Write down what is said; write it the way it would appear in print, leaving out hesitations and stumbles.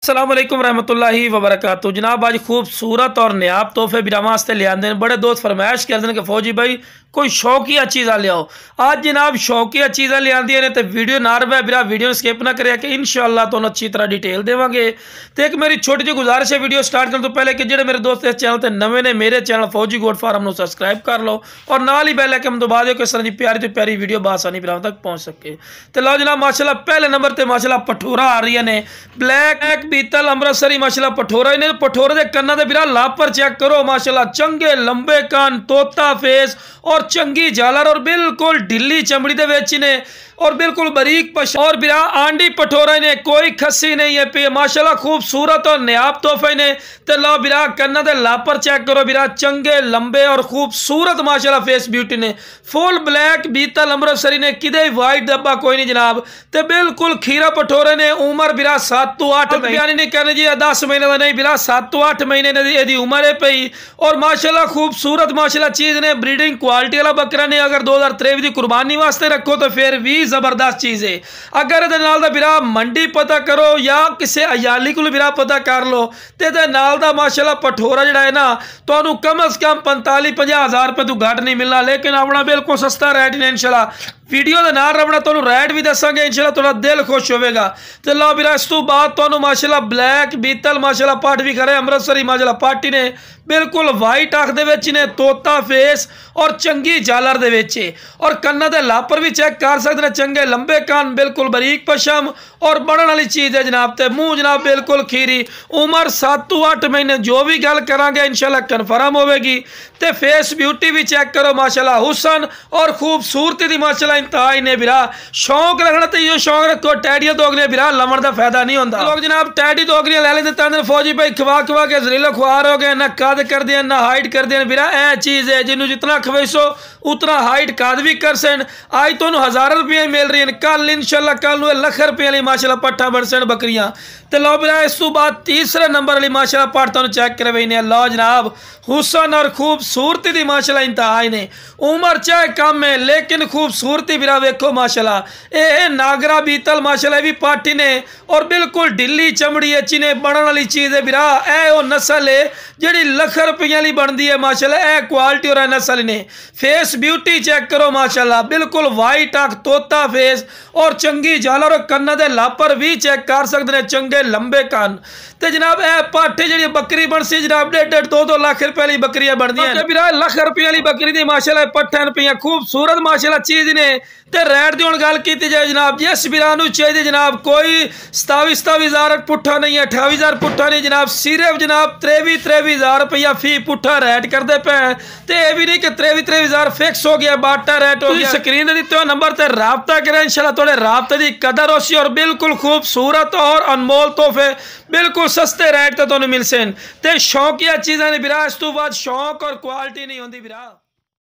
अस्सलाम वालेकुम रहमतुल्लाहि वबरकातुहू। जनाब आज खूबसूरत और नायाब तोहफे बिरामा वास्ते ले आंदे हैं। बड़े दोस्त फरमाइश करते हैं कि फौजी भाई कोई शौकिया चीज़ा ले आओ। आज जनाब शौकिया चीज़ा ले आंदी ने तो वीडियो ना रहा बिरा वीडियो स्किप ना करे कि इंशाअल्लाह तो अच्छी तरह डिटेल देवांगे। तो एक मेरी छोटी जी गुजारिश है वीडियो स्टार्ट करने तो पहले कि जो मेरे दोस्त इस चैनल पर नवे ने मेरे चैनल फौजी गोट फार्म को सब्सक्राइब कर लो और नाल ही बैल आइकन दबा दो कि इस तरह की प्यारी तो प्यारी वीडियो बासानी बिरामा तक पहुँच सके। तो लो जनाब माशाल्लाह पहले नंबर पर माशाल्लाह पठोरा आ रही ने ब्लैक बीतल अमृतसरी माशाल्लाह पठोरा ने पठोरे के कन्ना दे बिरा लापर चेक करो माशाल्लाह चंगे लंबे कान तोता फेस और चंगी झालर और बिल्कुल ढिली चमड़ी दे विच ने और बिल्कुल बरीक पश और बिरा आंडी पठोरा ने कोई खस्सी नहीं है पे माशाल्लाह खूबसूरत और नायाब तोहफे ने। तो लो बिरा कन्ना दे लापर चेक करो बिरा चंगे लंबे और खूबसूरत माशाल्लाह फेस ब्यूटी ने फुल ब्लैक बीतल अमृतसरी ने किदे वाइट डब्बा कोई नहीं जनाब। तो बिल्कुल खीरा पठोरे ने उम्र बिरा 7 तो 8 बयानी नहीं करने जी 10 महीने का नहीं बिरा 7 तो 8 महीने ने उम्र है पई और माशाल्लाह खूबसूरत माशाल्लाह चीज़ ने ब्रीडिंग क्वालिटी वाला बकरा ने अगर 2023 की कुर्बानी वास्ते रखो तो फिर भी जबरदस्त चीज है। अगर ये नाल दा बिरा मंडी पता करो या किसी अयाली को बिरा पता कर लो तो नाल दा माशाल्लाह पठोरा जड़ा है ना तो कम से कम 45-50 हज़ार रुपये तो घट नहीं मिलना लेकिन अपना बिल्कुल सस्ता रेट ने इंशाल्लाह वीडियो का नाम रखना तो रेट भी दसांगे इंशाल्लाह थोड़ा दिल खुश होगा। तो लो बिरा इस तो बाद तो माशाल्लाह ब्लैक बीतल माशाल्लाह पाट भी करे अमृतसरी माशाल्लाह पाटी ने बिल्कुल वाइट अख दे ने तोता फेस और चंगी झालर दे और कन्ना दे लापर भी चेक कर सकते हैं चंगे लंबे कान बिल्कुल बरीक पशम और बढ़न वाली चीज़ है जनाब। तो मुँह जनाब बिल्कुल खीरी उम्र 7 तो 8 महीने जो भी गल करांगे इंशाल्लाह कन्फर्म होगी। तो फेस ब्यूटी भी चेक करो माशाल्लाह हुसन और खूबसूरती दी माशाल्लाह इंतहाई ने बिरा शौक रखना तो ये शौक रखो टैडिया दोगलियां बिरा लमन का फायदा नहीं होता। लोग जनाब टैडी दोगलियां ले लेते हैं फौजी भाई खवा खवा के जहरीला खुआर हो गए ना कद कर दिया ना हाइट कर दिया बिरा ए चीज़ है जिन्होंने जितना खवेसो उतना हाइट कद भी कर सन। आज तो 1000 रुपये मिल रही हैं कल इंशाल्लाह कल लाख रुपये वाली माशाल्लाह पट्ठा बन सन बकरियां। तो लो बिरा इस तो बाद तीसरे नंबर वाली माशाल्लाह पट्ठ तुम चेक करवाई ने लो जनाब हुसन और खूबसूरती दी माशाल्लाह इंतहाई ने उम्र चाहे कम है लेकिन खूबसूरती बिरा वेखो माशाल्लाह ये नागरा बीतल माशाल्लाह भी पाटी ने और बिल्कुल ढिली चमड़ी अच्छी ने बढ़न वाली चीज़ है बिरा ए वो नस्ल है जी लाख रुपये वाली बनती है माशाल्लाह ए क्वालिटी और नस्ल ने। फेस ब्यूटी चेक करो माशाल्लाह बिल्कुल वाइट अख तोता फेस और चंगी झालर और कन्ना दे लापर भी चेक कर सकते हैं चंगे लंबे कान। तो जनाब ए पाठे जी बकरी बन सी जनाब 1.5-2 लाख रुपये वाली बकरियां बनती हैं बिरा लाख रुपये वाली बकरी दी माशाल्लाह पट्ठन पे खूबसूरत माशाल्लाह चीज़ ने। तो रेट की हम गल की जाए जनाब जिस बिरा चाहिए जनाब कोई 27 हज़ार पुट्ठा नहीं है 28 हज़ार पुट्ठा नहीं जनाब सिर्फ जनाब 23 हज़ार रुपया फी पुट्ठा रेट करते पे। तो यह भी नहीं कि 23 हज़ार फिक्स हो गया बाटा रेट हो गया स्क्रीन दिते हो नंबर पर राबता करें इंशाल्लाह थोड़े राबते की कदर हो सी और बिल्कुल खूबसूरत और अनमोल तोहफे बिल्कुल सस्ते रेट तो मिल सन। तो शौकिया चीज़ा ने बिरा इस तो बाद शौक और क्वालिटी नहीं होती बिरा।